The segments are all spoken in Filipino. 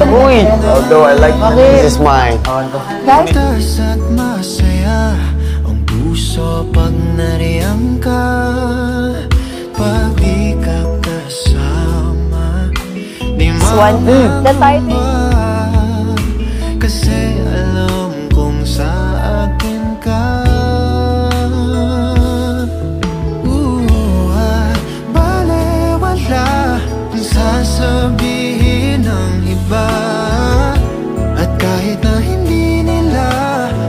Uy! Although I like this is mine. Guys? At masaya ang puso pag nariyang ka, pag di ka kasama, di mapapagod, kasi alam kong sa akin ka. Balewala ang sasabihin ng iba, at kahit na hindi nila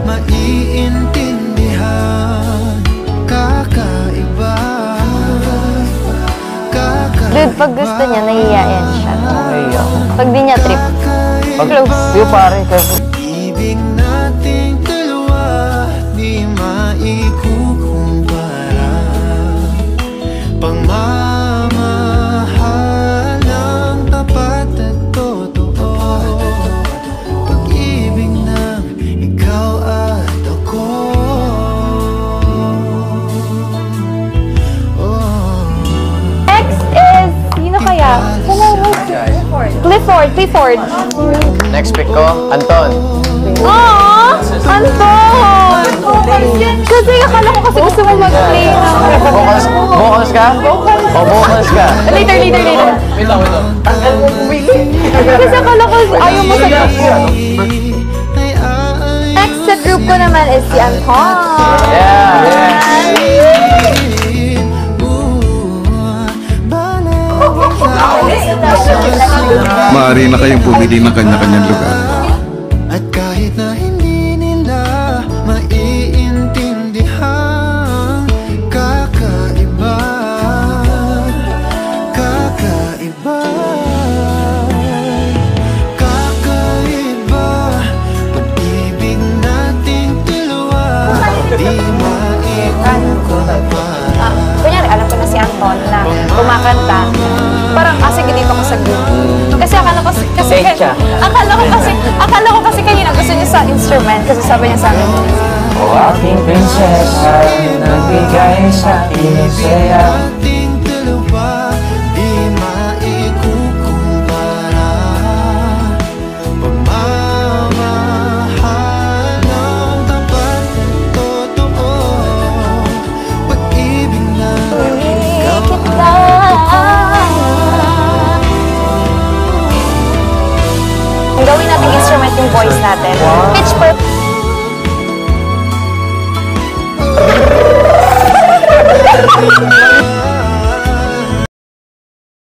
maiintindihan, kakaiba. Dude, pag gusto niya, nahihiyain siya. Pag di niya trip. Close. Yung pare, Ibig nating dalawa, di maikukumpara. Pagmamahal ng tapat at totoo, pag-ibig ng ikaw at ako. Next is, sino kaya? Clifford. Next pick ko, Anton. Aww! Anton! Kasi akala ko kasi gusto mo mag-play ng... Vocals ka? O vocals ka? Later. Wait lang. Kasi akala ko ayaw mo sa group ko. Next sa group ko naman is si Anton. Maaari na kayong pumili ng kanya-kanyang lugar. At kahit na hindi nila maiintindihan, kakaiba. Pag-ibig nating dalawa, di maikukumpara. Kunyari, alam ko na si Anton na kumakanta. Parang kasi ganito ko sa group. Kasi akala ko kasi kanina gusto niya sa instrument. Kasi sabi niya sa akin, O aking prinsesa, nagbigay sa akin ng saya. Ating dalawa, di maikukumpara. Pagmamahal ng tapat at totoo, pag-ibig na ikaw at ako. ang gawin nating instrument yung voice natin. Pitch perfect.